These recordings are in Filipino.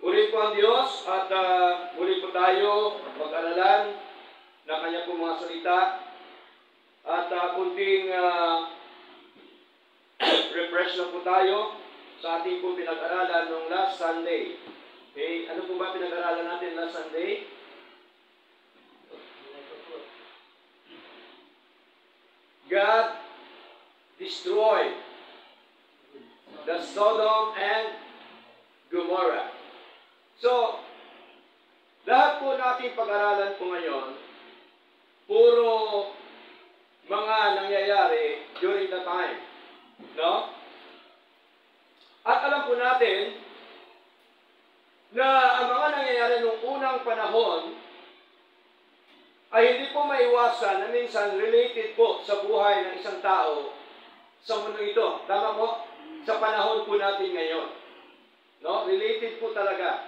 Purihin po ang Diyos at muli po tayo mag-aralan ng kanya po mga salita at kunting refresh lang po tayo sa ating po pinag-aralan noong last Sunday. Okay, ano po ba pinag-aralan natin last Sunday? God destroyed the Sodom and Gomorrah. So, lahat po natin pag-aralan po ngayon, puro mga nangyayari during the time. No? At alam po natin na ang mga nangyayari noong unang panahon ay hindi po maiwasan na minsan related po sa buhay ng isang tao sa mundo ito. Tama po? Sa panahon po natin ngayon. No? Related po talaga.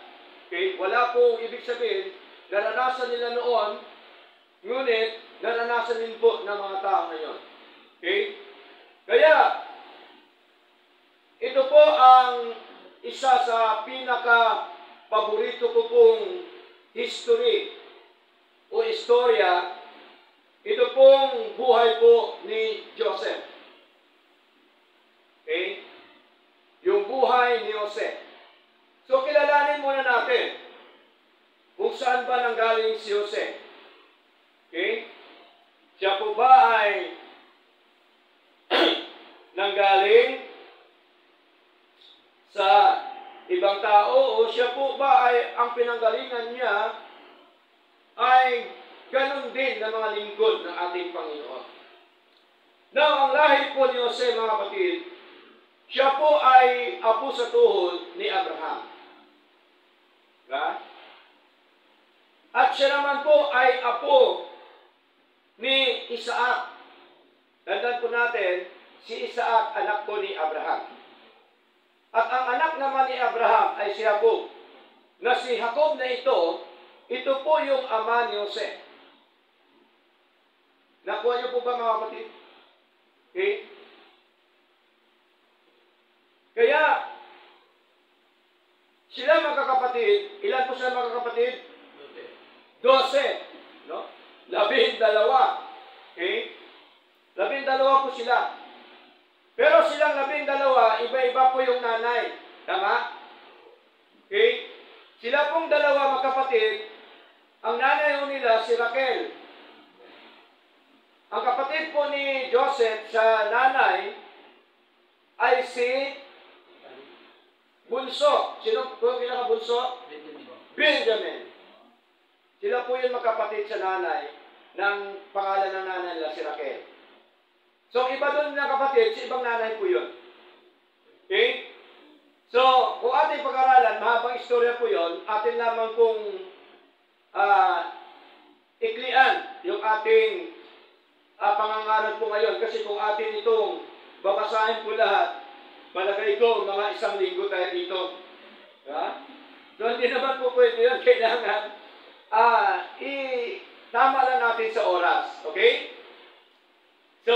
Okay? Wala po ibig sabihin, naranasan nila noon, ngunit naranasan din po ng mga tao ngayon. Okay? Kaya, ito po ang isa sa pinaka-paborito ko pong history o istorya. Ito pong buhay po ni Joseph. Okay? Yung buhay ni Jose. So, kilalanin muna natin kung saan ba nanggaling si Jose. Okay? Siya po ba ay nanggaling sa ibang tao o siya po ba ay ang pinanggalingan niya ay ganun din ng mga lingkod ng ating Panginoon. Now, ang lahi po ni Jose, mga kapatid, siya po ay apo sa tuhod ni Abraham. Diba? At siya naman po ay apo ni Isaac. Tandaan po natin, si Isaac anak po ni Abraham. At ang anak naman ni Abraham ay si Jacob. Na si Jacob na ito po yung ama ni Jose. Nakuha niyo po ba, mga kapatid? Okay? Kaya, sila magkakapatid, ilan po sila magkakapatid? 12. No? 12. Okay? 12 po sila. Pero silang 12, iba-iba po yung nanay. Tama? Okay? Sila pong dalawa magkapatid, ang nanay nila si Raquel. Ang kapatid po ni Joseph sa nanay ay si Bunso. Sino po yung pinaka-bunso? Benjamin. Sila po yung magkapatid sa nanay ng pangalan ng nanay nila, si Raquel. So, iba doon na kapatid, si ibang nanay po yun. Okay? So, kung ating pag-aralan, mahabang istorya po yun, atin lamang kung iklian yung ating pangangaral po ngayon. Kasi kung atin itong babasahin po lahat, malagay ko, mga 1 linggo tayo dito. Ha? So, hindi naman po pwede yun. Kailangan tama lang natin sa oras. Okay? So,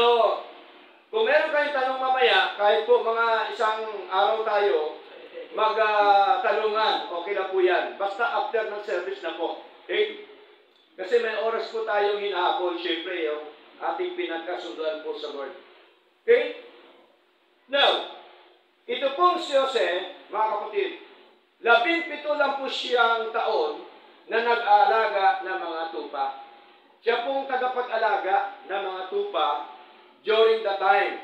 kung meron kayong tanong mamaya, kahit po mga 1 araw tayo, magtanungan. Okay lang po yan. Basta after ng service na po. Okay? Kasi may oras po tayong hinahabol. Siyempre, yung ating pinagkasunduan po sa Lord. Okay? Now, ito pong si Jose, mga kapatid, 17 lang po siyang taon na nag-aalaga ng mga tupa. Siya pong tagapag-alaga ng mga tupa during the time.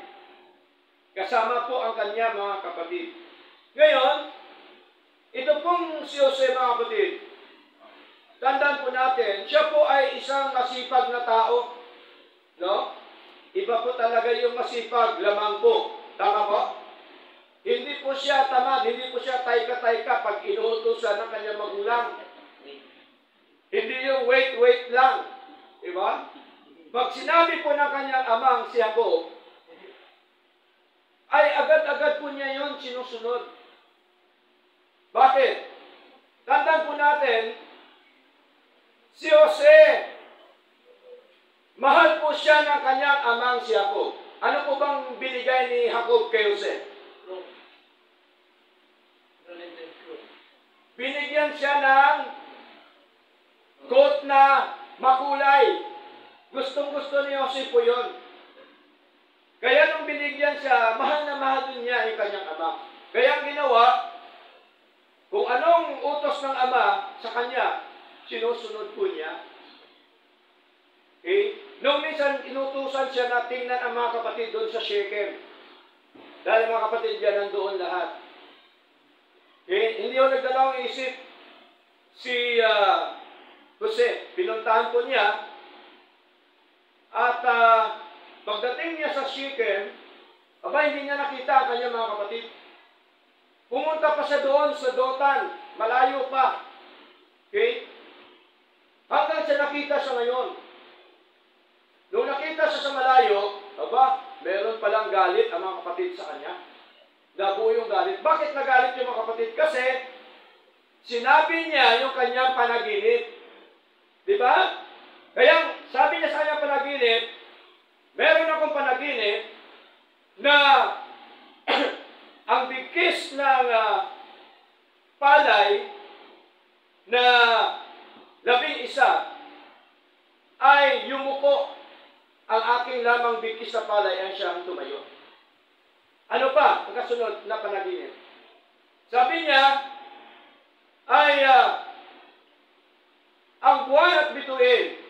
Kasama po ang kanya mga kapatid. Ngayon, ito pong si Jose, mga kapatid, tandaan po natin, siya po ay isang masipag na tao. No? Iba po talaga yung masipag, lamang po. Tama po? Hindi po siya tamad, hindi po siya tayka-tayka pag inuutosan ng kanyang magulang. Hindi yung wait lang. Diba? Pag sinabi po ng kanyang amang si Jacob, ay agad-agad po niya yun sinusunod. Bakit? Tandaan po natin, si Jose, mahal po siya ng kanyang amang si Jacob. Ano po bang binigay ni Jacob kay Jose? binigyan siya ng coat na makulay. Gustong-gusto ni Jose po yun. Kaya nung binigyan siya, mahal na mahal din niya yung kanyang ama. Kaya ang ginawa, kung anong utos ng ama sa kanya, sinusunod po niya. Okay? Nung minsan, inutusan siya na tingnan ang mga kapatid doon sa Shechem. Dahil mga kapatid yan, nandoon lahat. Okay? Hindi ko nagdalawang isip si Jose. Pinuntahan po niya. At pagdating niya sa Shechem, hindi niya nakita ang kanyang mga kapatid. Pumunta pa siya doon sa Dotan. Malayo pa. Okay? Hanggang siya nakita siya ngayon. Nung nakita siya sa malayo, meron palang galit ang mga kapatid sa kanya. Nabuo yung galit. Bakit nagalit yung mga kapatid? Kasi sinabi niya yung kanyang panaginip. Di ba? Kaya sabi niya sa kanyang panaginip, meron akong panaginip na ang bigkis ng palay na 11 ay yumuko. Ang aking lamang bigkis na palay ay siyang tumayo. Ano pa? Ang kasunod na panaginip. Sabi niya ay ang buwan at bituin.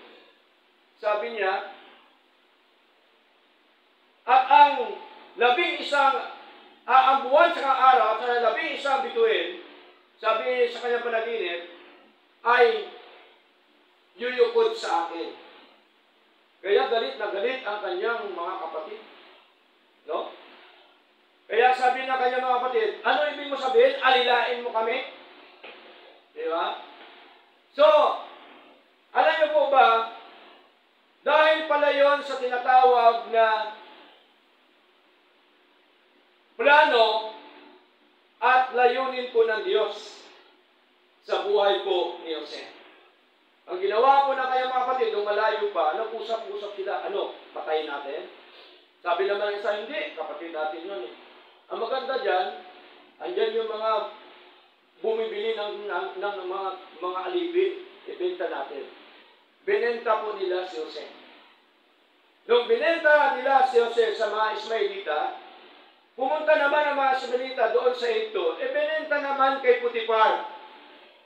Sabi niya, at ang 11 ang buwan sa araw at ang 11 bituin, sabi sa kanyang panaginip, ay yuyukod sa akin. Kaya galit na galit ang kanyang mga kapatid. No? Kaya sabi ng kanyang mga kapatid, ano ibig mo sabihin? Alilain mo kami? Di ba? So, alam niyo po ba, dahil pala yon sa tinatawag na plano at layunin po ng Diyos sa buhay po ni Jose. Ang ginawa po ng kanyang mga kapatid, nung malayo pa, usap-usap sila, patayin natin? Sabi naman ng isa, hindi, kapatid natin yun eh. Ang maganda dyan, andyan yung mga bumibili ng mga alipin, ibenta natin. Binenta po nila si Jose. Nung binenta nila si Jose sa mga Ismailita, pumunta naman ang mga Ismailita doon sa ito, binenta naman kay Potiphar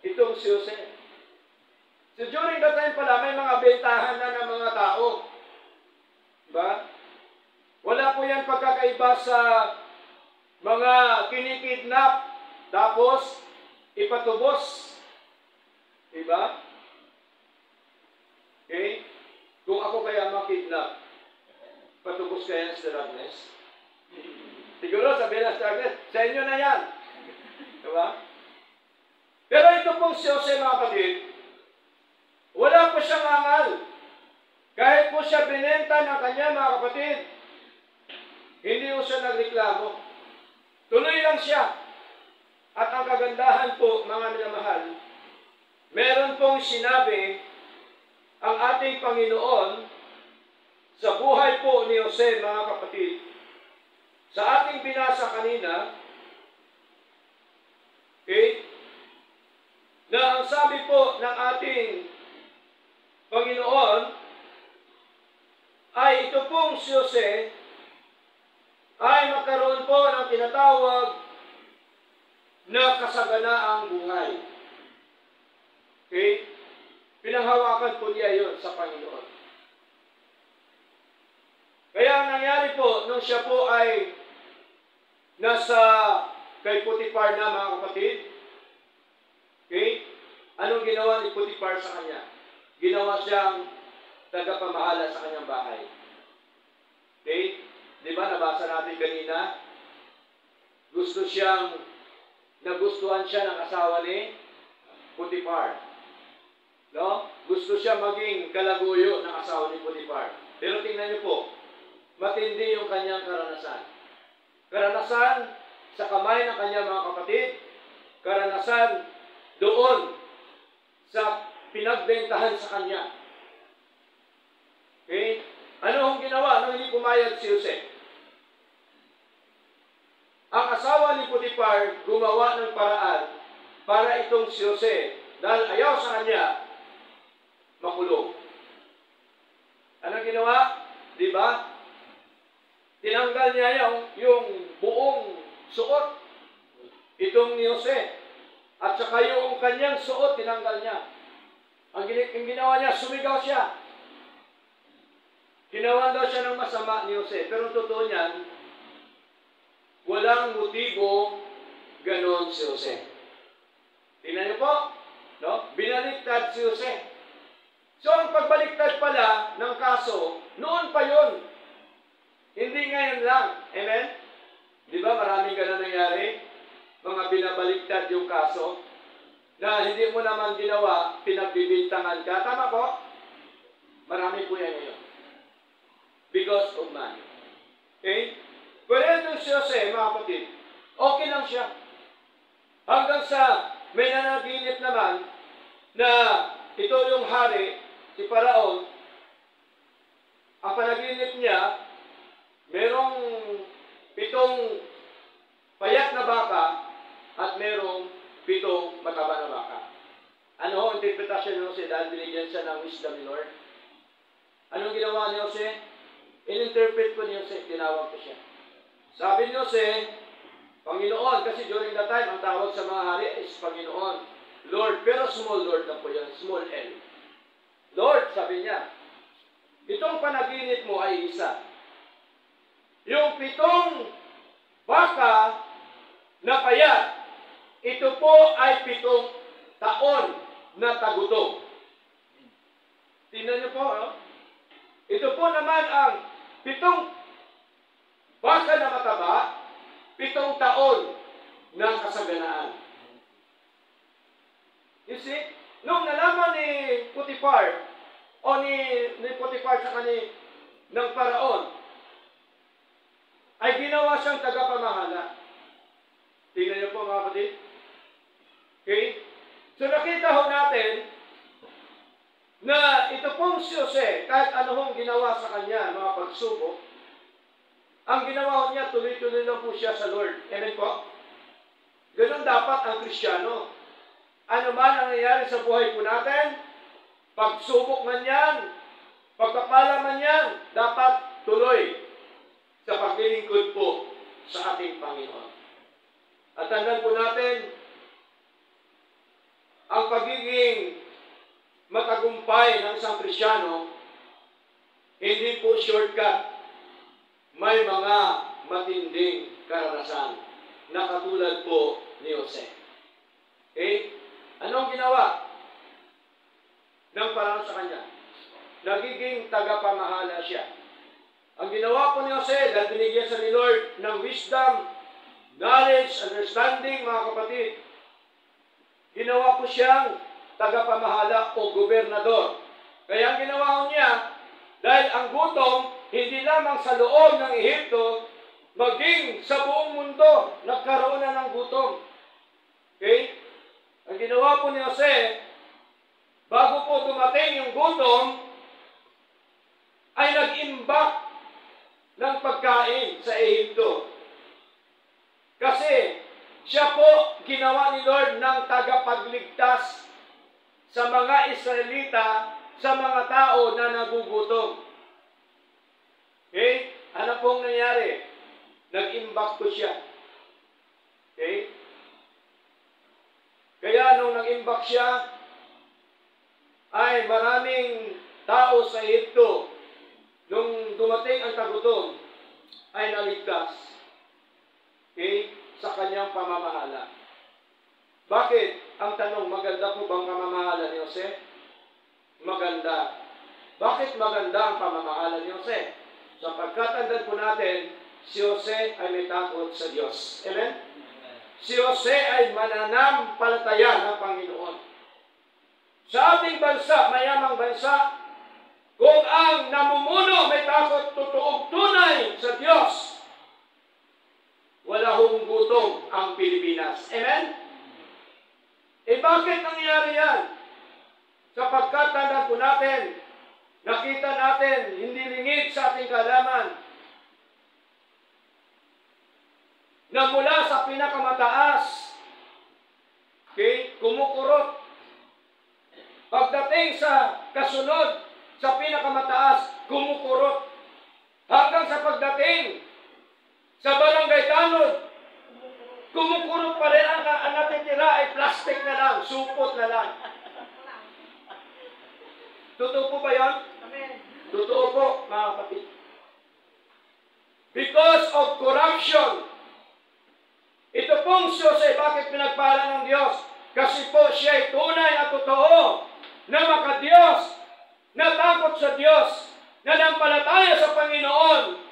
itong si Jose. So during that time pala, may mga bentahan na ng mga tao. Diba? Wala po yan pagkakaiba sa mga kinikidnap, tapos ipatubos. Diba? Okay? Kung ako kaya makidnap, patubos kaya sa darkness? Siguro sabihin ng darkness, sa inyo na yan. Diba? Pero ito pong si Jose, mga kapatid, wala po siyang angal. Kahit po siya binenta ng kanya, mga kapatid, hindi po siya nagreklamo. Tuloy lang siya. At ang kagandahan po, mga minamahal, meron pong sinabi ang ating Panginoon sa buhay po ni Jose, mga kapatid. Sa ating binasa kanina, okay, na ang sabi po ng ating Panginoon ay ito pong si Jose ay magkaroon po ng tinatawag na kasaganaang buhay. Okay? Pinanghawakan po niya yun sa Panginoon. Kaya ang nangyari po, nung siya po ay nasa kay Potiphar na, mga kapatid, okay? Anong ginawa ni Potiphar sa kanya? Ginawa siyang tagapamahala sa kanyang bahay. Okay? Di ba, nabasa natin kanina? Nagustuhan siya ng asawa ni Potiphar. No? Gusto siya maging kalaguyo ng asawa ni Potiphar. Pero tingnan niyo po, matindi yung kanyang karanasan. Karanasan sa kamay ng kanyang mga kapatid. Karanasan doon sa pinagbentahan sa kanya. Okay? Ano ang ginawa nung hindi pumayag si Jose? Ang asawa ni Potiphar gumawa ng paraan para itong si Jose, dahil ayaw sa kanya, makulong. Anong ginawa? Di ba? Tinanggal niya yung buong suot, itong ni Jose. At saka yung kanyang suot, tinanggal niya. Ang ginawa niya, sumigaw siya. Ginawa daw siya ng masama ni Jose. Pero totoo niyan, walang motibo ganon si Jose. Tingnan niyo po, no? Binaliktad si Jose. So, ang pagbaliktad pala ng kaso, noon pa yon. Hindi ngayon lang. Amen? Di ba maraming ganun nangyari? Mga binabaliktad yung kaso na hindi mo naman ginawa, pinagbibintangan ka. Tama po? Marami po yan ngayon. Because of money. Okay? Pero ito si Jose, mga kapatid, okay lang siya. Hanggang sa may nanaginip naman na ito yung hari, si Paraon, ang panaginip niya, merong 7 payat na baka at merong 7 mataba na baka. Ano ho, interpretasyon ni Jose dahil binigyan siya ng wisdom ni Lord? Anong ginawa ni Jose? In-interpret ko ni Jose, tinawag ko siya. Sabi ni Jose, Panginoon, kasi during that time, ang tawag sa mga hari is Panginoon. Lord, pero small Lord lang po yan, small L. Lord, sabi niya, itong panaginip mo ay isa. Yung 7 baka na payat, ito po ay 7 taon na tagutom. Tingnan niyo po, no? Ito po naman ang 7 baka na mataba, 7 taon ng kasaganaan. You see, nung nalaman ni Potiphar, o ni Potiphar sa ng Paraon, ay ginawa siyang tagapamahala. Tingnan niyo po mga kapatid. Okay? So nakita ho natin na ito pong si Jose, kahit ano hong ginawa sa kanya, mga pagsubok, ang ginawa niya, tuloy-tuloy lang po siya sa Lord. Amen po? Ganun dapat ang Kristiyano. Ano man ang nangyayari sa buhay po natin, pagsubok man yan, pagpapala man yan, dapat tuloy sa paglilingkod po sa ating Panginoon. At tandaan po natin, ang pagiging matagumpay ng isang Kristiyano, hindi po shortcut. May mga matinding karanasan na katulad po ni Jose. Okay? Anong ginawa ng Paraon sa kanya? Nagiging tagapamahala siya. Ang ginawa po ni Jose, dahil binigyan sa ni Lord ng wisdom, knowledge, understanding, mga kapatid, ginawa po siyang tagapamahala o gobernador. Kaya ang ginawa niya, dahil ang gutom, hindi lamang sa loob ng Ehipto, maging sa buong mundo, nagkaroon na ng gutom. Okay? Ang ginawa po ni Jose, bago po dumating yung gutom, ay nag-imbak ng pagkain sa Ehipto. Kasi siya po ginawa ni Lord ng tagapagligtas sa mga Israelita, sa mga tao na nagugutom. Okay? Ano pong nangyari? Nag-imbak po siya. Okay? Kaya nung nag-imbak siya, ay maraming tao sa Ehipto, nung dumating ang tagutom, ay naligtas. Okay? Sa kanyang pamamahala. Bakit? Ang tanong, maganda po bang pamamahala ni Jose? Maganda. Bakit maganda ang pamamahala ni Jose? Sapagkat tandaan po natin, si Jose ay may takot sa Diyos. Amen? Si Jose ay mananampalataya ng Panginoon. Sa ating bansa, mayamang bansa, kung ang namumuno may takot totoong tunay sa Diyos, wala hong gutom ang Pilipinas. Amen? Eh bakit nangyari yan? Sapagkat tandaan po natin, nakita natin, hindi lingid sa ating kaalaman, na mula sa pinakamataas, okay, kumukurot. Pagdating sa kasunod, sa pinakamataas, kumukurot. Hanggang sa pagdating sa barangay tanod, kumukurot pa rin. Ang natitira ay plastic na lang, supot na lang. Totoo po ba yan? Amen. Totoo po, mga kapatid. Because of corruption. Ito pong si Jose, bakit pinagpala ng Diyos? Kasi po siya ay tunay at totoo na makadiyos, na takot sa Diyos, na nampalataya sa Panginoon.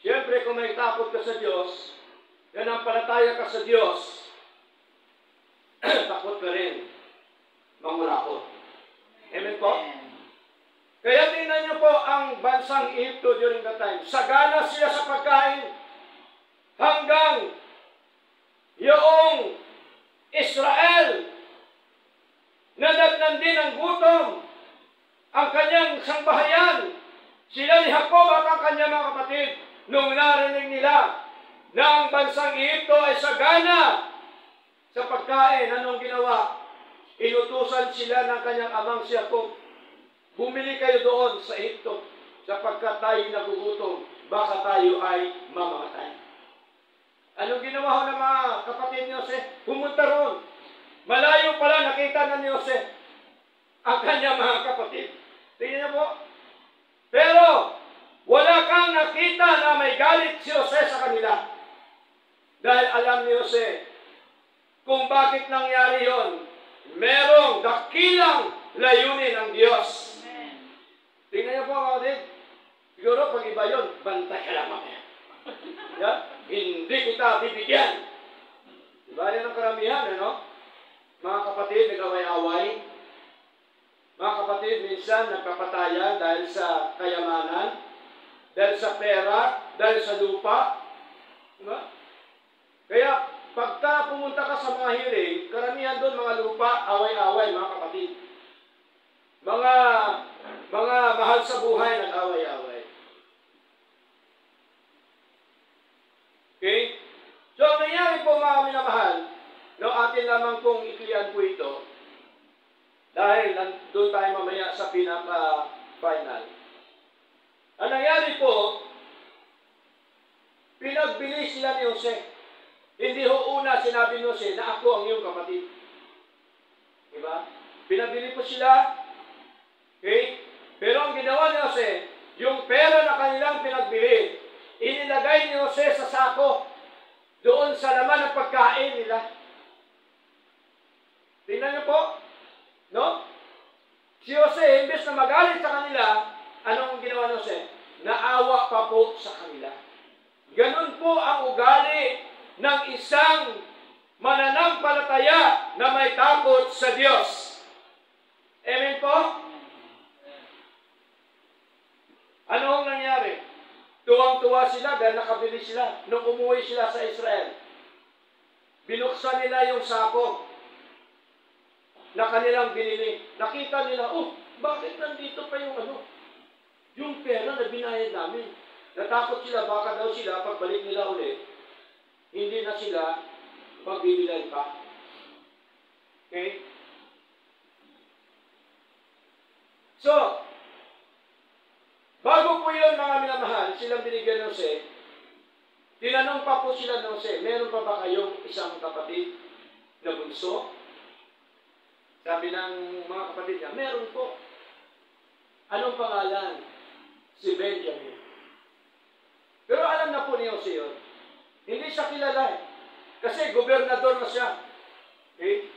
Siyempre, kung may takot ka sa Diyos, na nampalataya ka sa Diyos, takot ka rin, mangurakot. Amen po? Kaya tingnan niyo po ang bansang Egypto during that time. Sagana sila sa pagkain hanggang yung Israel nadagnan din ng gutom ang kanyang sangbahayan. Sila ni Jacob at ang kanyang mga kapatid nung narinig nila na ang bansang Egypto ay sagana sa pagkain. Anong ginawa? Inutusan sila ng kanyang amang si Jacob. Bumili kayo doon sa Egypto sapagkat tayo nagugutom, baka tayo ay mamamatay. Anong ginawa ho ng mga kapatid ni Jose? Pumunta roon. Malayo pala nakita na ni Jose ang kanyang mga kapatid. Tingnan niyo po. Pero wala kang nakita na may galit si Jose sa kanila. Dahil alam ni Jose kung bakit nangyari yon. Merong dakilang layunin ng Diyos. Tingnan niyo po mga kapatid. Siguro pag iba yun, bantay ka lang mamaya. Yeah? Hindi kita bibigyan. Diba yan ang karamihan, ano? Mga kapatid, nag-away-away. Mga kapatid, minsan nagkapatayan dahil sa kayamanan, dahil sa pera, dahil sa lupa. Diba? Kaya, pagka pumunta ka sa mga hearing, karamihan doon mga lupa, away-away, mga kapatid. Mga mahal sa buhay, nag-away-away. Okay? So, ang nangyari po mga minamahal, no, atin lamang pong iklian po ito, dahil doon tayo mamaya sa pinaka-final. Ang nangyari po, pinagbili sila ni Jose. Hindi ho una sinabi ni Jose na ako ang iyong kapatid. Diba? Pinabili po sila. Okay? Pero ang ginawa ni Jose, yung pera na kanilang pinagbili, inilagay ni Jose sa sako doon sa laman ng pagkain nila. Tingnan niyo po. No? Si Jose, imbes na magalit sa kanila, anong ginawa ni Jose? Naawa pa po sa kanila. Ganun po ang ugali ng isang mananampalataya na may takot sa Diyos. Amen po? Ano ang nangyari? Tuwang-tuwa sila dahil nakabili sila. Nung umuwi sila sa Israel, binuksan nila yung sako na kanilang binili. Nakita nila, bakit nandito pa yung pera na binayad namin? Natakot sila, baka daw sila, pagbalik nila ulit, hindi na sila magbibilay pa. Okay? So, bago po yun mga minamahal, silang binigyan ng Jose, tinanong pa po sila ng Jose, meron pa ba kayong isang kapatid na bunso? Sabi ng mga kapatid niya, meron po. Anong pangalan? Si Benjamin. Pero alam na po ni Jose yun. Hindi siya kilala eh. Kasi gobernador na siya. Okay?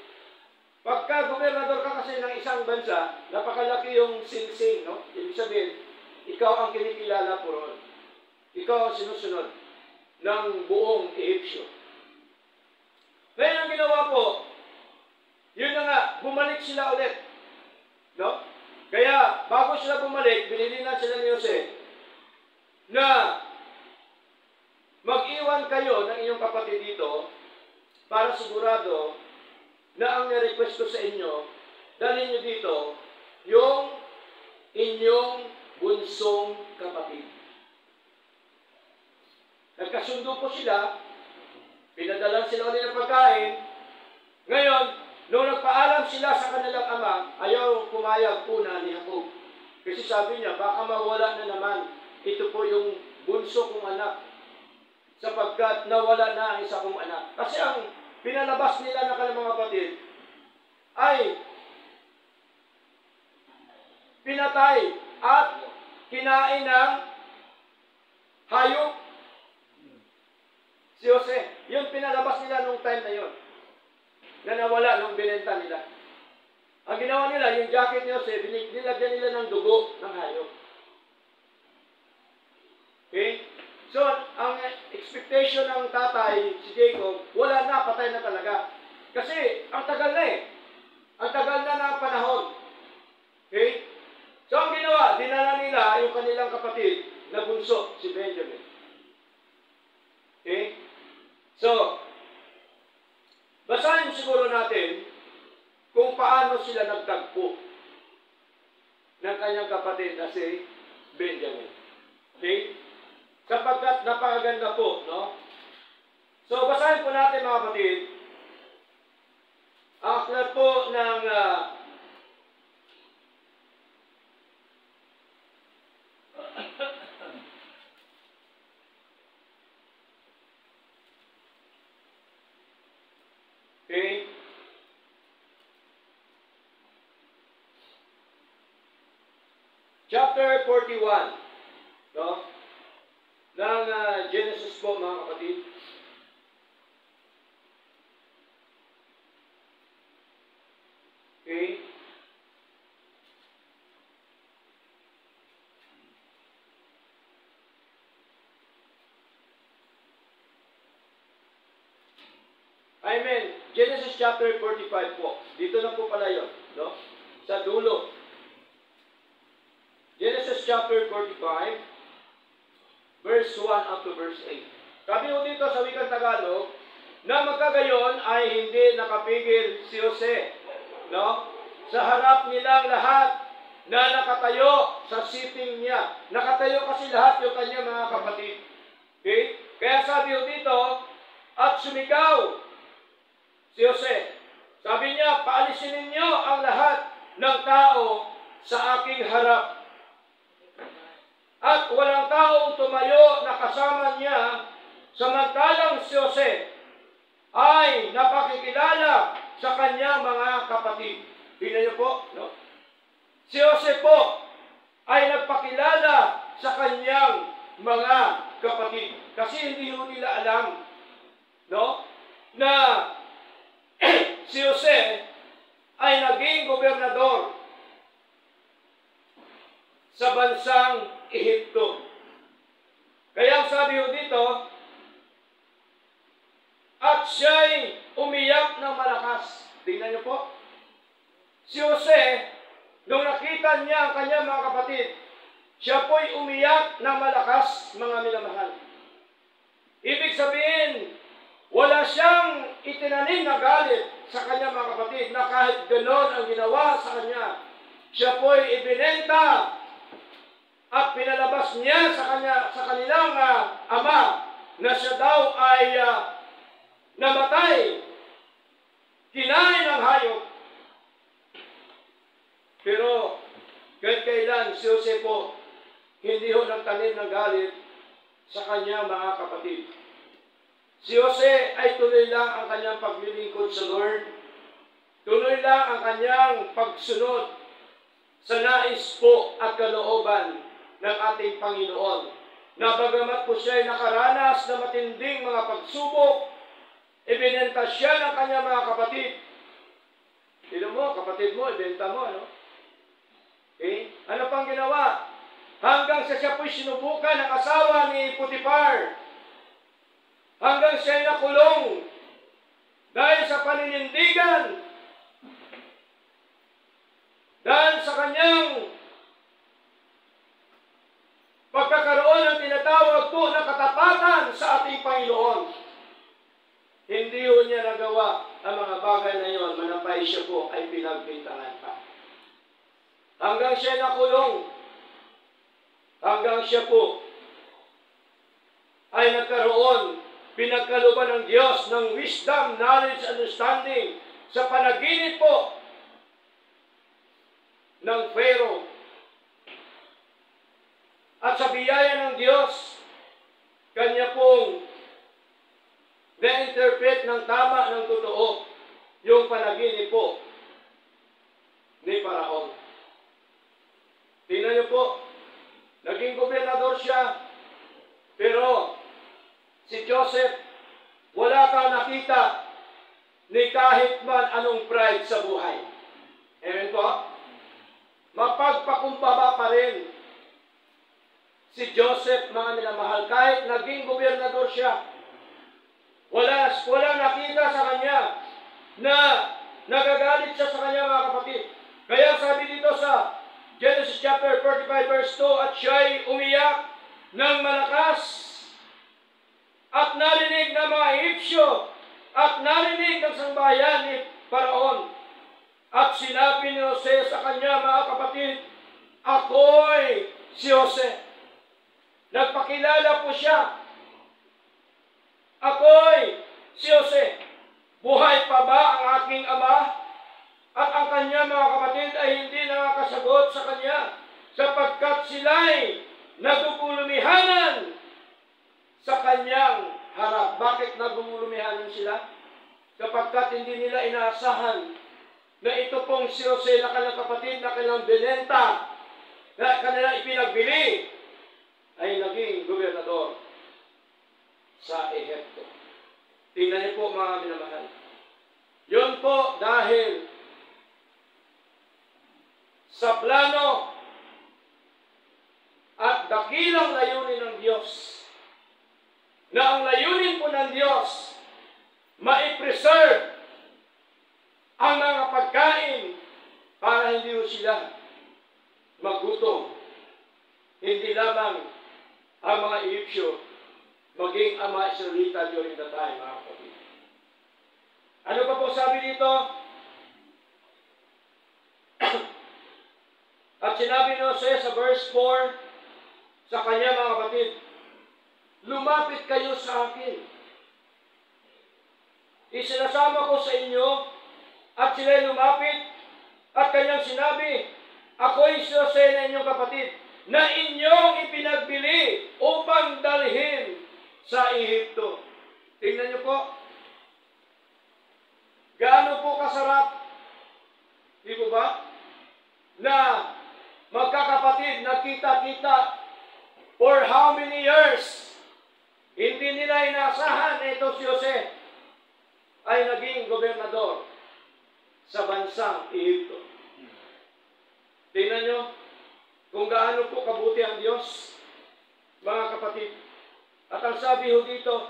Pagka gobernador ka kasi ng isang bansa, napakalaki yung singsing, no? Ibig sabihin, ikaw ang kinikilala po ron. Ikaw ang sinusunod ng buong Ehipsyo. Ngayon ang ginawa po, yun na nga, bumalik sila ulit. No? Kaya, bago sila bumalik, binilinan sila ni Jose na mag-iwan kayo ng inyong kapatid dito para sigurado na ang nirequest ko sa inyo, dalhin nyo dito yung inyong bunsong kapatid. Nagkasundo po sila, Pinadalan sila ulit ng pagkain. Ngayon, nung nagpaalam sila sa kanilang ama, ayaw pumayag una ni Jacob. Kasi sabi niya, baka mawala na naman. Ito po yung bunso kong anak. Sapagkat nawala na ang isa kong anak. Kasi ang pinalabas nila ng kanilang mga kapatid ay pinatay at kinain ng hayop. Si Jose, yung pinalabas nila nung time na yun, na nawala nung binenta nila. Ang ginawa nila, yung jacket ni Jose, nilagyan nila ng dugo ng hayop. Okay? So, ang expectation ng tatay, si Jacob, wala na, patay na talaga. Kasi, ang tagal na eh. Ang tagal na ng panahon. Okay? So, ang ginawa, dinala nila yung kanilang kapatid na bunso, si Benjamin. Okay? So, basahin siguro natin kung paano sila nagtagpo ng kanyang kapatid na si Benjamin. Okay? Sapagkat napakaganda po, no? So, basahin po natin mga kapatid. Aklat po ng okay? Chapter 41, no? Ng Genesis po, mga kapatid. Okay? Amen. Genesis chapter 45 po. Dito na po pala yun, no? Sa dulo. Genesis chapter 45, verse 1 up to verse 8. Sabi ko dito sa wikang Tagalog, na magkagayon ay hindi nakapigil si Jose, no? Sa harap nilang lahat na nakatayo sa sitting niya. Nakatayo kasi lahat yung kanya mga kapatid. Okay? Kaya sabi ko dito, at sumigaw si Jose. Sabi niya, paalisin ninyo ang lahat ng tao sa aking harap. At walang taong tumayo na kasama niya, samantalang si Jose ay napakikilala sa kanya mga kapatid. Tingnan niyo po, no? Si Jose po ay nagpakilala sa kanyang mga kapatid. Kasi hindi nila alam, no? Na si Jose ay naging gobernador sa bansang Ehipto. Kaya sabi ko dito, at siya'y umiyak ng malakas. Tingnan niyo po. Si Jose, nung nakita niya ang kanyang mga kapatid, siya po'y umiyak ng malakas, mga minamahal. Ibig sabihin, wala siyang itinanim na galit sa kanyang mga kapatid na kahit ganon ang ginawa sa kanya, siya po'y ibinenta at pinalabas niya sa kanilang ama na siya daw ay namatay, kinain ng hayop. Pero kahit kailan si Jose po hindi ho nagtanim ng galit sa kanyang mga kapatid. Si Jose ay tuloy lang ang kanyang paglilingkod sa Lord. Tuloy lang ang kanyang pagsunod sa nais po at kalooban ng ating Panginoon. Na bagamat po siya ay nakaranas na matinding mga pagsubok, ibinenta siya ng kanyang mga kapatid. Tignan mo, kapatid mo, ibenta mo, ano? Okay? Ano pang ginawa? Hanggang siya po'y sinubukan ng asawa ni Potiphar. Hanggang siya ay nakulong dahil sa paninindigan, dahil sa kanyang pagkakaroon ng tinatawag po na katapatan sa ating Panginoon. Hindi ho niya nagawa ang mga bagay na yon, manapay siya po ay pinagbintangan pa. Hanggang siya nakulong, hanggang siya po ay nagkaroon pinagkalooban ng Diyos ng wisdom, knowledge, understanding sa panaginip po ng Pharaoh. At sa biyaya ng Diyos, kanya pong na-interpret ng tama, ng totoo, yung panaginip po ni Paraon. Tingnan niyo po, naging gobernador siya, pero si Joseph, wala kang nakita ni kahit man anong pride sa buhay. Amen po? Mapagpakumbaba pa rin si Joseph, mga minamahal, kahit naging gobernador siya. Wala nakita sa kanya na nagagalit siya sa kanya, mga kapatid. Kaya sabi dito sa Genesis chapter 45 verse 2, at siya'y umiyak ng malakas at narinig ng mga Ehipsyo at narinig ng sambahayan ni Paraon. At sinabi ni Jose sa kanya, mga kapatid, ako'y si Jose. Nagpakilala po siya. Ako'y si Jose. Buhay pa ba ang aking ama? At ang kanya, mga kapatid, ay hindi nakakasagot sa kanya sapagkat sila'y nagugulumihanan sa kanyang harap. Bakit nagugulumihanan sila? Sapagkat hindi nila inaasahan na ito pong si Jose na kanilang kapatid, na kanilang binenta, na kanilang ipinagbili, ay naging gobernador sa Ehipto. Tingnan niyo po, mga minamahal. Yun po dahil sa plano at dakilang layunin ng Diyos, na ang layunin po ng Diyos, ma-preserve ang mga pagkain para hindi po sila magutom. Hindi lamang ang mga Ehipsyo, maging ang mga Israelita during the time, mga kapatid. Ano pa po sabi dito? At sinabi ni Jose sa verse 4 sa kanya, mga kapatid, lumapit kayo sa akin. Isinasama ko sa inyo, at sila'y lumapit, at kanyang sinabi, ako'y si Jose na inyong kapatid, na inyong ipinagbili upang dalhin sa Ehipto. Tingnan niyo po, gaano po kasarap, di po ba, na magkakapatid nagkita-kita for how many years? Hindi nila inaasahan ito si Jose ay naging gobernador sa bansang Ehipto. Tingnan nyo kung gaano po kabuti ang Diyos, mga kapatid. At ang sabi ho dito,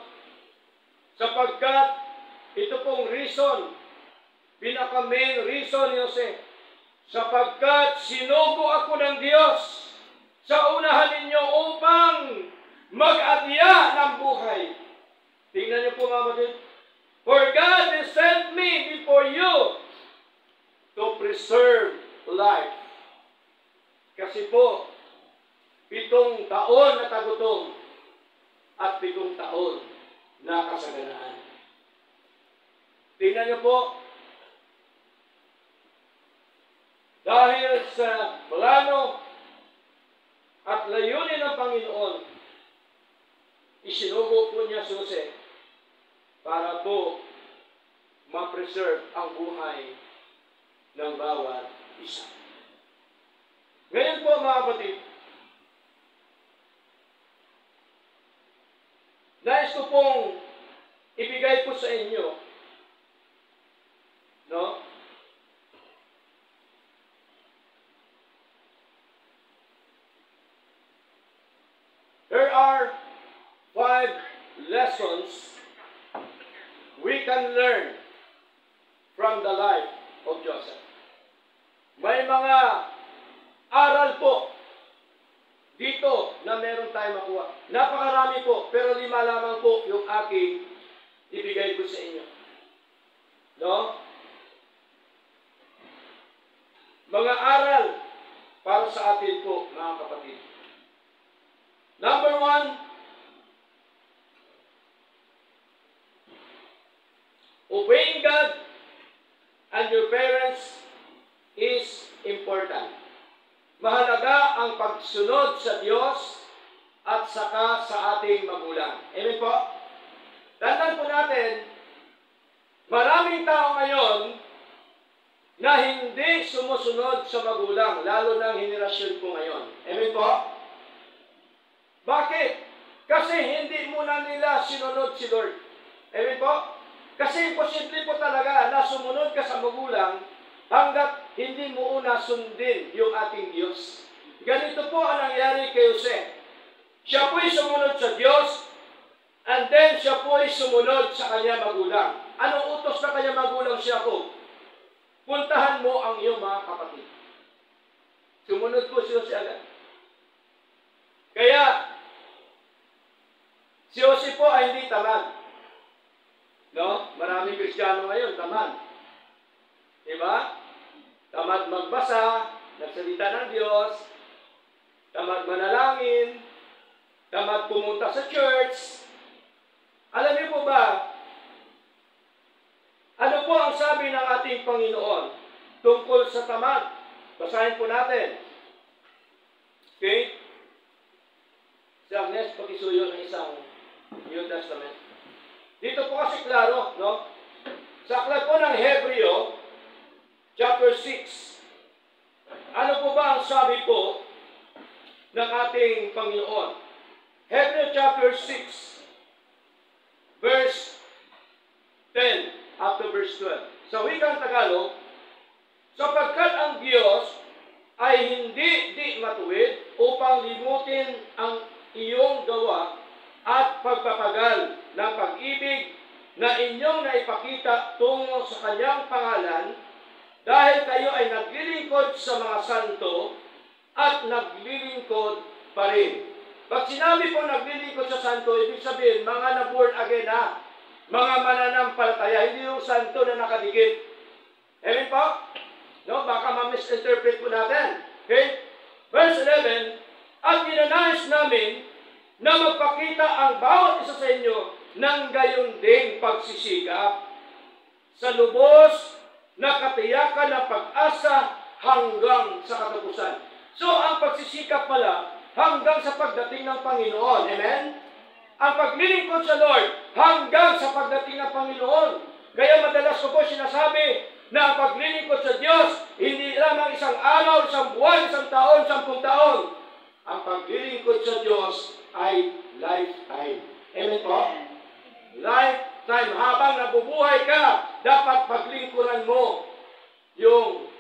sapagkat ito pong reason, pinaka-main reason ni Jose, sapagkat sinugo ako ng Diyos sa unahan ninyo upang mag-adya ng buhay. Tingnan niyo po, mga kapatid. For God has sent me before you to preserve life. Kasi po, 7 taon na tagutom at 7 taon na kasaganaan. Tingnan niyo po, dahil sa plano at layunin ng Panginoon, isinugo po niya si Jose para po ma-preserve ang buhay ng bawat isa. Ngayon po, mga kapatid, nais ko pong ibigay po sa inyo, no? There are 5 lessons we can learn from the life of Joseph. May mga aral po dito na meron tayo makuha. Napakarami po, pero 5 lamang po yung aking ibigay ko sa inyo. No? Mga aral para sa atin po, mga kapatid. Number 1, obeying God and your parents is important. Mahalaga ang pagsunod sa Diyos at saka sa ating magulang. Amen po? Tandaan po natin, maraming tao ngayon na hindi sumusunod sa magulang, lalo ng henerasyon po ngayon. Amen po? Bakit? Kasi hindi muna nila sinunod si Lord. Amen po? Kasi imposible po talaga na sumunod ka sa magulang hanggat hindi mo una sundin yung ating Diyos. Ganito po ang nangyari kay Jose. Siya po'y sumunod sa Diyos, and then siya po'y sumunod sa kanya magulang. Anong utos na kanya magulang siya po? Puntahan mo ang iyong mga kapatid. Sumunod po si Jose agad. Kaya, si Jose po ay hindi tamad. No? Maraming Kristiyano ngayon, tamad. Diba? Tamad magbasa, nagsalita ng Diyos, tamad manalangin, tamad pumunta sa church. Alam niyo po ba, ano po ang sabi ng ating Panginoon tungkol sa tamad? Basahin po natin. Okay? Si Agnes, pakisuyo ng isang New Testament. Dito po kasi klaro, no? Sa aklat po ng Hebreo, chapter 6. Ano po ba ang sabi po ng ating Panginoon? Hebreo chapter 6, verse 10 up to verse 12. Sa wikang Tagalog, sapagkat ang Diyos ay hindi di matuwid upang limutin ang iyong gawa at pagpapagal ng pag-ibig na inyong naipakita tungo sa kanyang pangalan, dahil kayo ay naglilingkod sa mga santo at naglilingkod pa rin. Pag sinabi po naglilingkod sa santo, ibig sabihin mga na-born again na, mga mananampalataya, hindi yung santo na nakadikit. Amen po? No, baka ma-misinterpret po natin. Okay? Verse 11, at ninanais namin na magpakita ang bawat isa sa inyo ng gayon ding pagsisikap sa lubos na katiyakan ng pag-asa hanggang sa katapusan. So, ang pagsisikap pala hanggang sa pagdating ng Panginoon. Amen? Ang paglilingkod sa Lord hanggang sa pagdating ng Panginoon. Kaya madalas ko po sinasabi na ang paglilingkod sa Diyos hindi lamang isang araw, isang buwan, isang taon, 10 taon. Ang paglilingkod sa Diyos ay lifetime. Amen po? Lifetime. Habang nabubuhay ka, dapat paglingkuran mo yung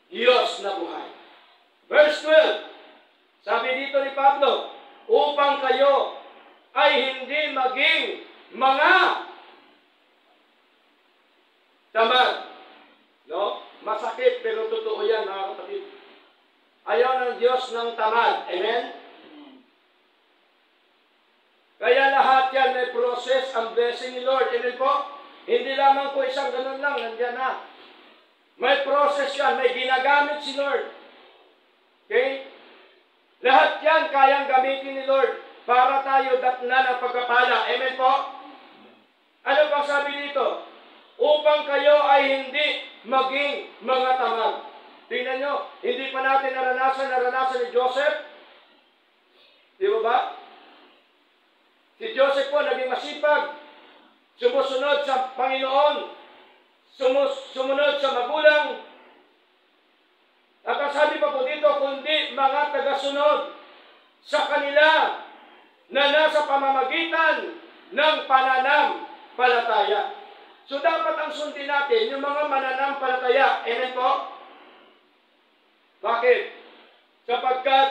Diyos na buhay. Verse 12. Sabi dito ni Pablo, upang kayo ay hindi maging mga tamad. No? Masakit pero totoo yan, mga kapatid. Ayaw ng Diyos ng tamad. Amen? Kaya lahat yan may process ang blessing ni Lord. Amen po? Hindi lamang po isang ganun lang, nandiyan na. May process yan, may ginagamit si Lord. Okay? Lahat yan kayang gamitin ni Lord para tayo datnan ang pagkapala. Amen po? Ano pang sabi dito? Upang kayo ay hindi maging mga tamad. Tingnan nyo, hindi pa natin naranasan ni Joseph. Di ba? Si Joseph po naging masipag, sumusunod sa Panginoon, sumunod sa magulang. At ang sabi pa po dito, kundi mga tagasunod sa kanila na nasa pamamagitan ng pananampalataya. So dapat ang sundin natin yung mga mananampalataya. Amen po? Bakit? Sapagkat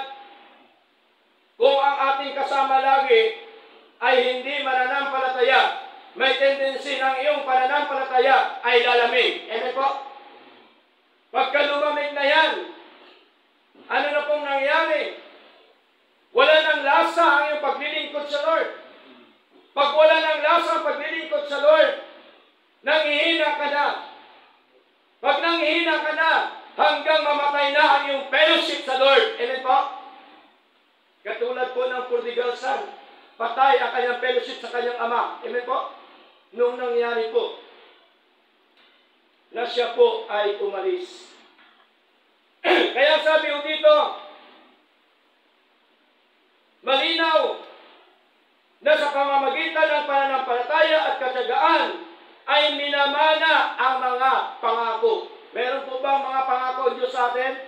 kung ang ating kasama lagi ay hindi mananampalataya, may tendency ng iyong pananampalataya ay lalamig. Amen po? Pagka lumamig na yan, ano na pong nangyari? Wala nang lasa ang iyong paglilingkod sa Lord. Pag wala nang lasa ang paglilingkod sa Lord, nanghihina ka na. Pag nanghihina ka na, hanggang mamatay na ang iyong fellowship sa Lord. Amen po? Katulad po ng prodigal son, patay ang kanyang fellowship sa kanyang ama. Amen po? Noong nangyari po, na siya po ay umalis. Kaya sabi ko dito, malinaw na sa pamamagitan ng pananampalataya at katyagaan ay minamana ang mga pangako. Meron po ba mga pangako ang Diyos sa atin?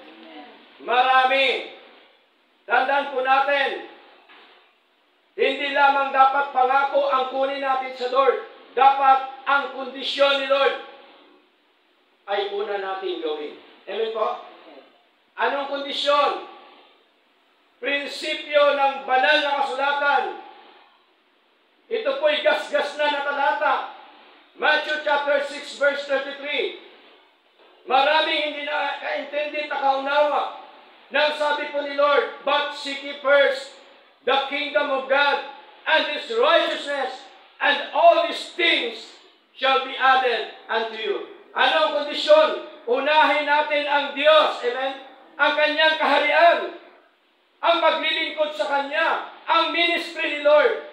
Marami. Tandaan po natin, hindi lamang dapat pangako ang kunin natin sa Lord. Dapat ang kondisyon ni Lord ay una natin gawin. Amen po? Anong kondisyon? Prinsipyo ng banal na kasulatan. Ito po'y gasgas na talata. Matthew chapter 6 verse 33. Maraming hindi na kaintindi at kaunawa nang sabi po ni Lord, but seek ye first the kingdom of God and His righteousness, and all these things shall be added unto you. Ano ang kondisyon? Unahin natin ang Diyos, amen? Ang Kanyang kaharian, ang paglilingkod sa Kanya, ang ministry ni Lord.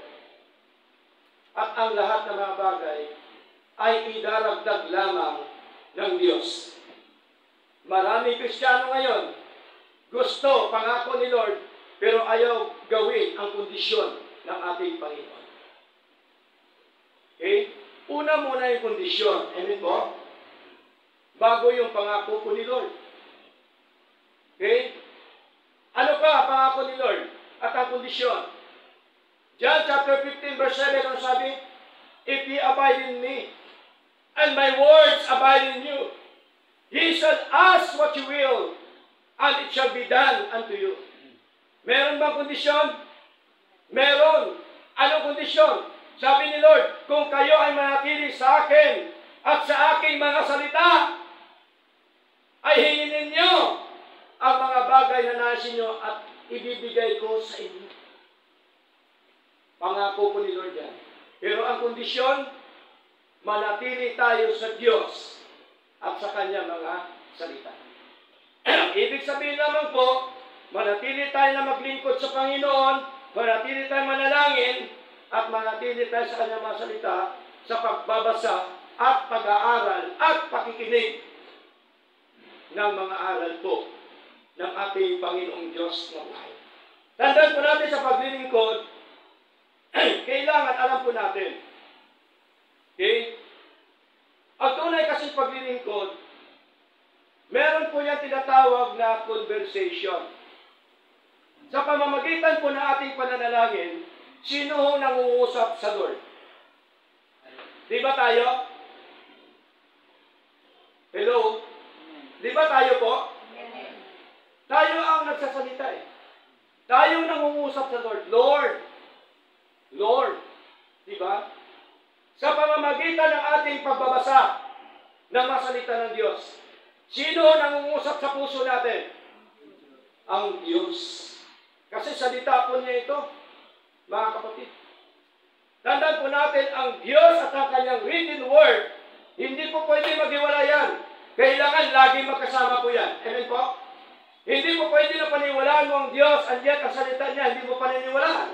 At ang lahat ng mga bagay ay idaragdag lamang ng Diyos. Maraming Kristiyano ngayon, gusto, pangako ni Lord, pero ayaw gawin ang kondisyon ng ating Panginoon. Okay? Una muna yung kondisyon. Amen po? Bago yung pangako po ni Lord. Okay? Ano pa pangako ni Lord? At ang kondisyon? John chapter 15 verse 7, ang sabi, if ye abide in me, and my words abide in you, ye shall ask what you will, and it shall be done unto you. Meron bang kondisyon? Meron. Anong kondisyon? Sabi ni Lord, kung kayo ay manatili sa akin at sa aking mga salita, ay hingin ninyo ang mga bagay na nais ninyo at ibibigay ko sa inyo. Pangako po ni Lord yan. Pero ang kondisyon, manatili tayo sa Diyos at sa Kanya mga salita. Ibig sabihin naman po, manatili tayo na maglingkod sa Panginoon, manatili tayo manalangin, at manatili tayo sa Kanyang mga salita sa pagbabasa at pag-aaral at pakikinig ng mga aral po ng ating Panginoong Diyos na buhay. Tandaan po natin sa paglilingkod, kailangan alam po natin. Okay? Ang tunay kasi paglilingkod, meron po yan tinatawag na conversation. Sa pamamagitan po ng ating pananalangin, sino ho nangungusap sa Lord? Di ba tayo? Hello? Di ba tayo po? Tayo ang nagsasalita eh. Tayo nangungusap sa Lord. Lord. Lord. Di ba? Sa pamamagitan ng ating pagbabasa ng mga salita ng Diyos, sino nangungusap sa puso natin? Ang Diyos. Kasi salita po niya ito, mga kapatid. Tandaan po natin, ang Diyos at ang Kanyang written word, hindi po pwede maghiwalayan. Kailangan laging magkasama po yan. Amen po? Hindi po pwede na paniwalaan mo ang Diyos, and yet ang salita niya, hindi mo paniniwalaan.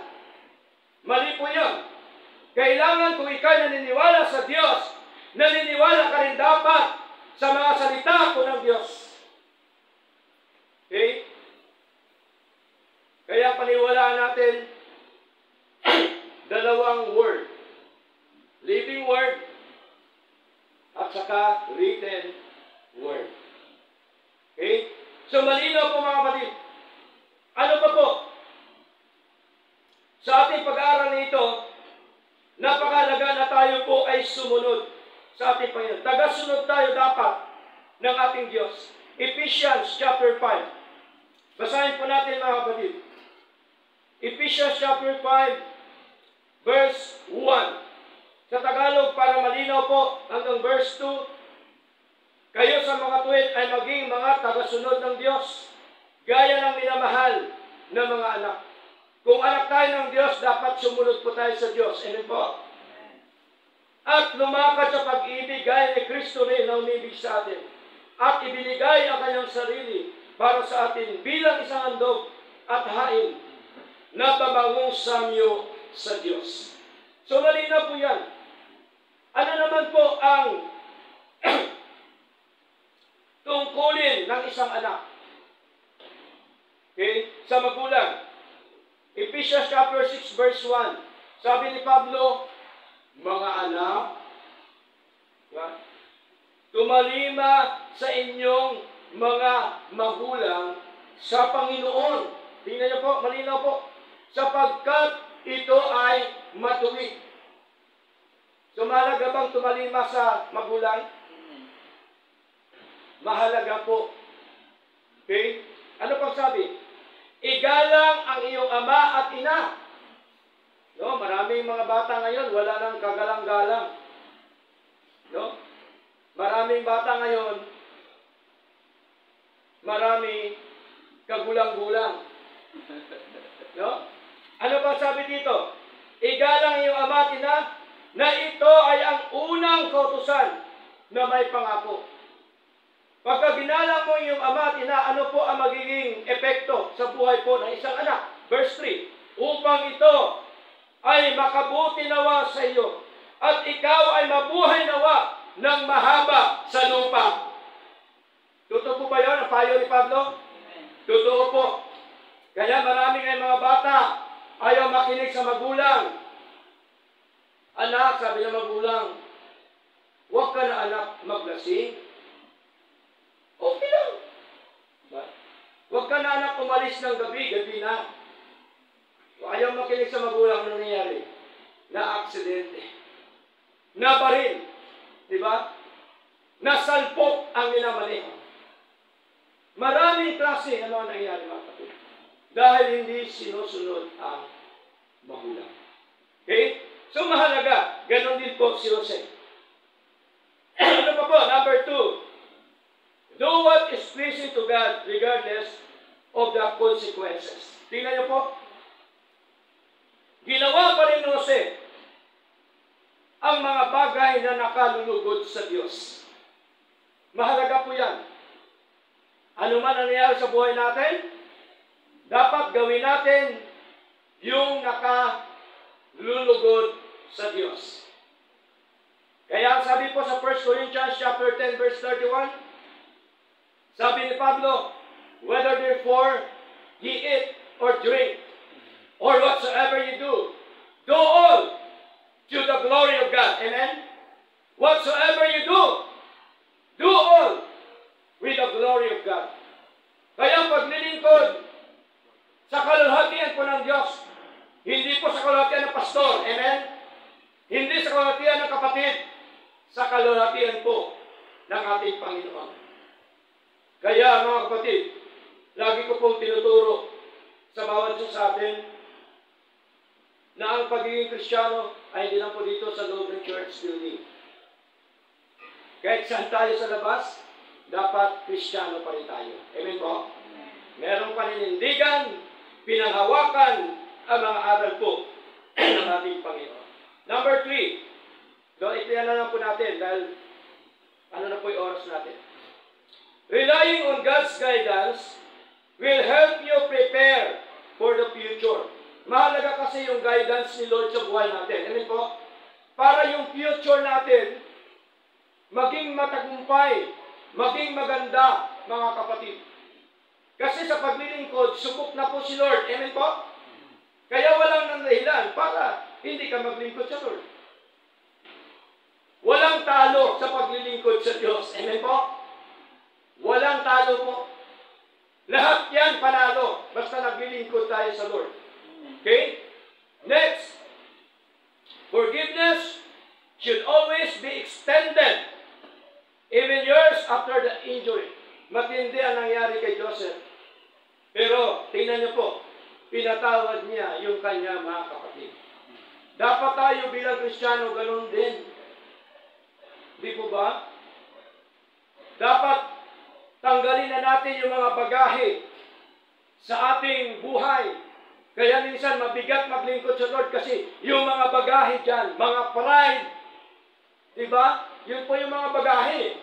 Mali po yun. Kailangan kung ikaw naniniwala sa Diyos, naniniwala ka rin dapat sa mga salita po ng Diyos. Okay? Kaya paniwalaan natin dalawang word. Living word at saka written word. Okay? So malinaw po mga kapatid. Ano pa po? Sa ating pag-aaral nito, napakalaga na tayo po ay sumunod sa ating Panginoon. Tagasunod tayo dapat ng ating Diyos. Ephesians chapter 5. Basahin po natin mga kapatid. Ephesians chapter 5 verse 1. Sa Tagalog, para malinaw po, hanggang verse 2, kayo sa mga tuwid ay maging mga tagasunod ng Diyos, gaya ng minamahal na mga anak. Kung anak tayo ng Diyos, dapat sumunod po tayo sa Diyos. Amen po? At lumakad sa pag-ibig gaya ni Kristo rin na umibig sa atin. At ibinigay ang kanyang sarili para sa atin bilang isang handog at hain na babangong samyo sa Diyos. So malinaw po yan. Ano naman po ang isang anak. Okay? Sa magulang. Ephesians chapter 6 verse 1. Sabi ni Pablo, mga anak, tumalima sa inyong mga magulang sa Panginoon. Tingnan niyo po, malinaw po. Sapagkat ito ay matuwid. So, mahalaga bang tumalima sa magulang? Mahalaga po. Okay? Ano pang sabi? Igalang ang iyong ama at ina. No, maraming mga bata ngayon, wala nang kagalang-galang. No? Maraming bata ngayon, marami kagulang-gulang. No? Ano pa sabi dito? Igalang iyong ama at ina, na ito ay ang unang kautusan na may pangako. Pagka ginalang mo yung ama at ina, ano po ang magiging epekto sa buhay po ng isang anak? Verse 3, upang ito ay makabuti nawa sa iyo, at ikaw ay mabuhay nawa ng mahaba sa lupa. Totoo po ba yun ang payo ni Pablo? Totoo po. Kaya marami ngayong mga bata ayaw makinig sa magulang. Anak, sabi ng magulang, huwag ka na anak maglasing. Okay lang. Huwag ka na anak umalis ng gabi na. Ayaw makinig sa magulang, ano nangyayari? Na-aksidente. Na-baril. Diba? Nasalpok ang minamaneho. Maraming klase ano ang nangyayari, mga kapatid. Dahil hindi sinusunod ang magulang. Okay? So, mahalaga. Ganon din po si Jose. Ano pa po? Number 2. Do what is pleasing to God regardless of the consequences. Tingnan niyo po. Ginawa pa rin ni Jose ang mga bagay na nakalulugod sa Diyos. Mahalaga po yan. Ano man ang nangyayari sa buhay natin, dapat gawin natin yung nakalulugod sa Diyos. Kaya sabi po sa 1 Corinthians chapter 10 verse 31, sabi ni Pablo, whether therefore ye eat or drink, or whatsoever you do all to the glory of God. Amen? Whatsoever you do all with the glory of God. Kaya paglilingkod sa kalulhatian po ng Diyos, hindi po sa kalulhatian ng pastor. Amen? Hindi sa kalulhatian ng kapatid, sa kalulhatian po ng ating Panginoon. Kaya mga kapatid, lagi ko pong tinuturo sa bawat isa sa atin na ang pagiging Kristiyano ay hindi lang po dito sa loob ng church building. Kahit saan tayo sa labas, dapat Kristiyano pa rin tayo. Amen po? Merong paninindigan, pinanghawakan ang mga aral po ng ating Panginoon. Number 3. Ito na lang po natin dahil ano na po yung oras natin. Relying on God's guidance will help you prepare for the future. Mahalaga kasi yung guidance ni Lord sa buhay natin. Amen po? Para yung future natin maging matagumpay, maging maganda, mga kapatid. Kasi sa paglilingkod, subok na po si Lord. Amen po? Kaya walang nang dahilan para hindi ka maglingkod sa Lord. Walang talo sa paglilingkod sa Diyos. Amen po? Walang talo po. Lahat yan panalo basta naglilingkod tayo sa Lord. Okay? Next. Forgiveness should always be extended even years after the injury. Matindi ang nangyari kay Joseph. Pero, tingnan niyo po, pinatawad niya yung kanya mga kapatid. Dapat tayo bilang Kristiyano ganun din. Di po ba? Dapat tanggalin na natin yung mga bagahe sa ating buhay. Kaya minsan mabigat maglingkod sa Lord kasi yung mga bagahe dyan, mga pride, di ba? Yun po yung mga bagahe.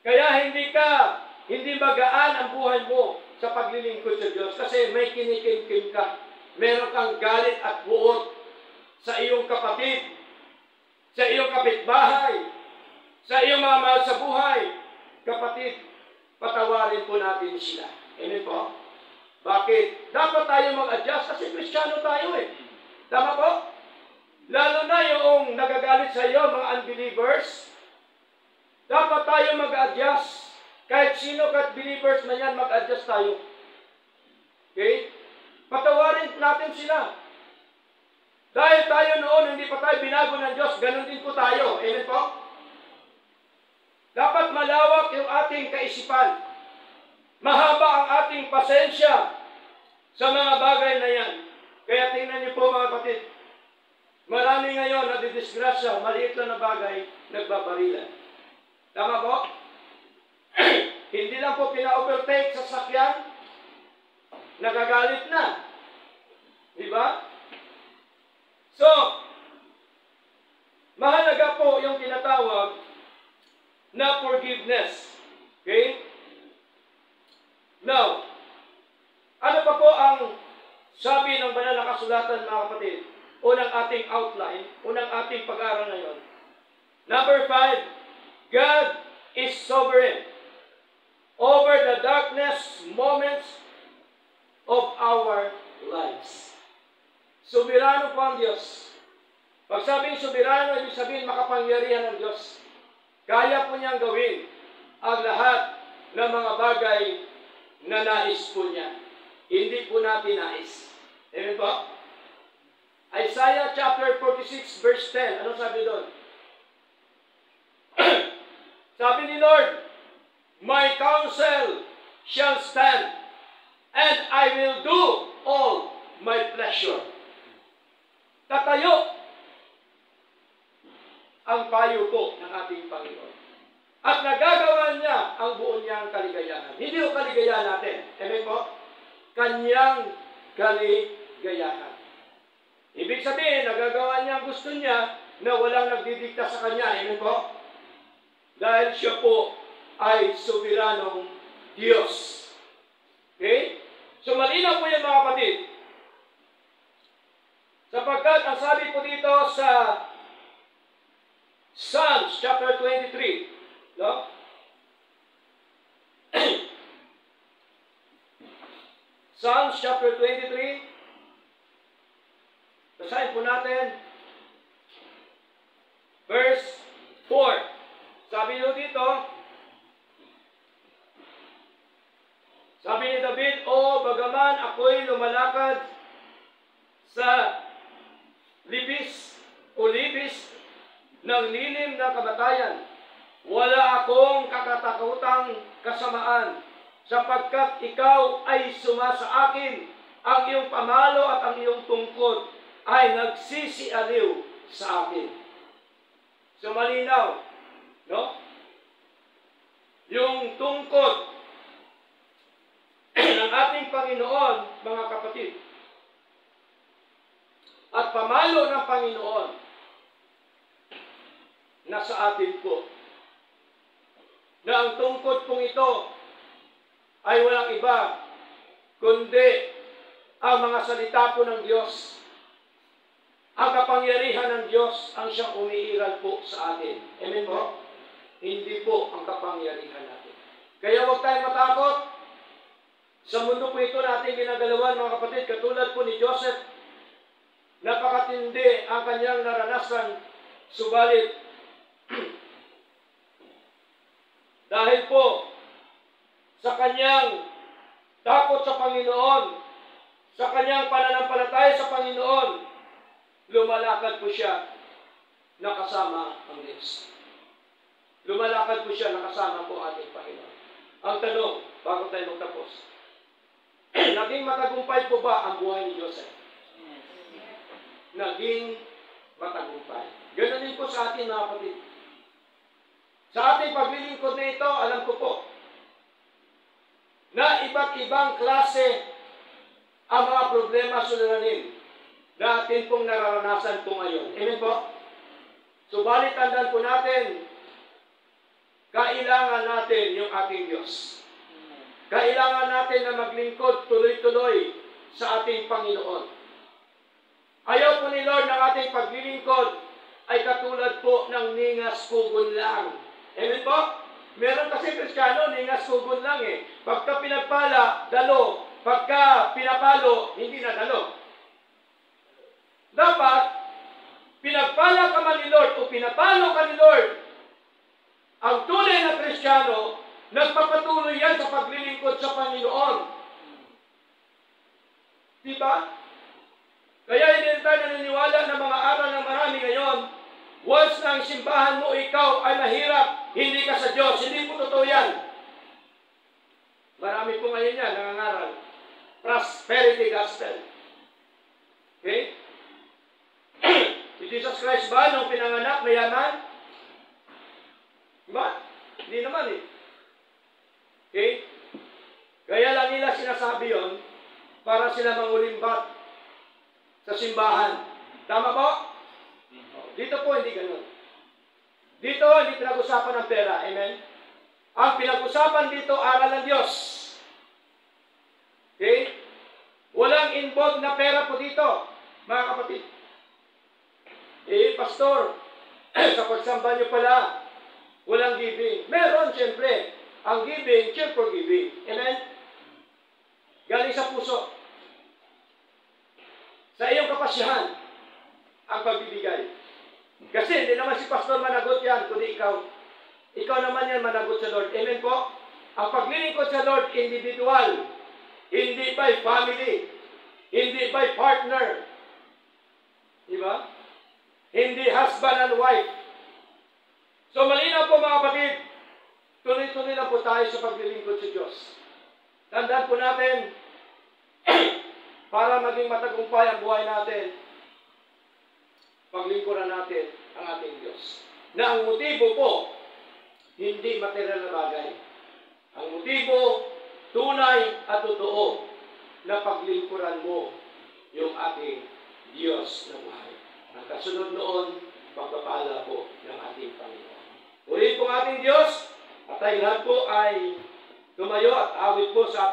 Kaya hindi magaan ang buhay mo sa paglilingkod sa Diyos kasi may kinikim-kim ka. Meron kang galit at buot sa iyong kapatid, sa iyong kapitbahay, sa iyong mga mahal sa buhay, kapatid, patawarin po natin sila. Amen po? Bakit? Dapat tayo mag-adjust kasi Kristiyano tayo eh. Tama po? Lalo na yung nagagalit sa iyo, mga unbelievers, dapat tayo mag-adjust. Kahit sino, kahit believers man yan, mag-adjust tayo. Okay? Patawarin natin sila. Dahil tayo noon, hindi pa tayo binago ng Diyos, ganun din po tayo. Amen po? Dapat malawak yung ating kaisipan. Mahaba ang ating pasensya sa mga bagay na yan. Kaya tingnan niyo po mga kapatid, marami ngayon na didisgrasya, maliit lang na bagay, nagbabarilan. Tama po? Hindi lang po pina-overtake sa sakyan, nagagalit na. Diba? So, mahalaga po yung tinatawag na forgiveness. Okay? Now, ano pa po ang sabi ng banal na kasulatan, mga kapatid? Unang ating outline, unang ating pag-aaral ngayon. Number 5, God is sovereign over the darkness moments of our lives. Soberano po ang Diyos. Pag sabing soberano, ibig sabihin makapangyarihan ng Diyos. Kaya po niyang gawin ang lahat ng mga bagay na nais po niya. Hindi po natin nais. Amen po? Isaiah chapter 46 verse 10. Ano sabi doon? Sabi ni Lord, my counsel shall stand, and I will do all my pleasure. Tatayo ang payo po ng ating Panginoon. At nagagawa niya ang buo niyang kaligayahan. Hindi o kaligayahan natin. Amen po? Kanyang kaligayahan. Ibig sabihin, nagagawa niya ang gusto niya na walang nagdidikta sa kanya. Amen po? Dahil siya po ay soberanong Diyos. Okay? So malinaw po yan mga kapatid. Sapagkat ang sabi po dito sa Psalms chapter 23, no? Psalms chapter 23, basahin po natin verse 4. Sabi nyo dito, sabi ni David, o bagaman ako'y lumalakad sa libis o libis ng lilim na kamatayan, wala akong kakatakutang kasamaan, sapagkat ikaw ay sumasa akin, ang iyong pamalo at ang iyong tungkod ay nagsisialiw sa akin. So malinaw, no? Yung tungkod ng ating Panginoon, mga kapatid, at pamalo ng Panginoon, nasa atin po. Na ang tungkod pong ito ay walang iba, kundi ang mga salita po ng Diyos. Ang kapangyarihan ng Diyos ang siyang umiiral po sa atin. Amen po? Hindi po ang kapangyarihan natin. Kaya huwag tayong matakot. Sa mundo po ito natin ginagalawan, mga kapatid, katulad po ni Joseph, napakatindi ang kanyang naranasan, subalit dahil po sa kanyang takot sa Panginoon, sa kanyang pananampalataya sa Panginoon, lumalakad po siya nakasama ang Diyos. Lumalakad po siya nakasama po ating Panginoon. Ang tanong, bago tayo magtapos, naging matagumpay po ba ang buhay ni Joseph? Naging matagumpay. Ganun din po sa atin, mga kapatid. Sa ating paglilingkod na ito, alam ko po, na iba't ibang klase ang mga problema suliranin na atin pong nararanasan po ngayon. Amen po? Subalit tandaan po natin, kailangan natin yung ating Diyos. Kailangan natin na maglingkod tuloy-tuloy sa ating Panginoon. Ayaw po ni Lord ng ating paglilingkod ay katulad po ng ningas kugon lang Amen po? Meron kasi Kristiyano, ningas sugon lang eh. Pagka pinagpala, dalo. Pagka pinapalo, hindi na dalo. Dapat, pinagpala ka man ni Lord o pinapalo ka ni Lord, ang tunay na Kristiyano, nagpapatuloy yan sa paglilingkod sa Panginoon. Diba? Kaya hindi tayo naniniwala na mga aral ng marami ngayon, once na ang simbahan mo, ikaw ay mahirap, hindi ka sa Diyos. Hindi po totoo yan. Marami po ngayon yan, nangangaral. Prosperity gospel. Okay? Si Jesus Christ ba, nung pinanganak, mayaman? Diba? Hindi naman eh. Okay? Kaya lang nila sinasabi yon para sila mangulimbat sa simbahan. Tama po? Dito po, hindi ganun. Dito, hindi pinag-usapan ng pera. Amen? Ang pinag-usapan dito, aral ng Diyos. Okay? Walang involved na pera po dito, mga kapatid. Pastor, sa pagsamba nyo pala, walang giving. Meron, siyempre. Ang giving, cheer for giving. Amen? Galing sa puso. Sa iyong kapasyahan, ang pagbibigay. Kasi hindi naman si pastor managot yan, kundi ikaw. Ikaw naman yan managot sa Lord. Amen po? Ang paglilingkod sa Lord, individual. Hindi by family. Hindi by partner. Diba? Hindi husband and wife. So malinaw po mga kapatid, tuloy-tuloy lang po tayo sa paglilingkod sa Diyos. Tandaan po natin, para maging matagumpay ang buhay natin, paglingkuran natin ang ating Diyos. Na ang motibo po, hindi material na bagay. Ang motibo, tunay at totoo na paglingkuran mo yung ating Diyos na buhay. Ang kasunod noon, pagpapala po ng ating Panginoon. Uli po ang ating Diyos, at tayo lahat po ay tumayo at awit po sa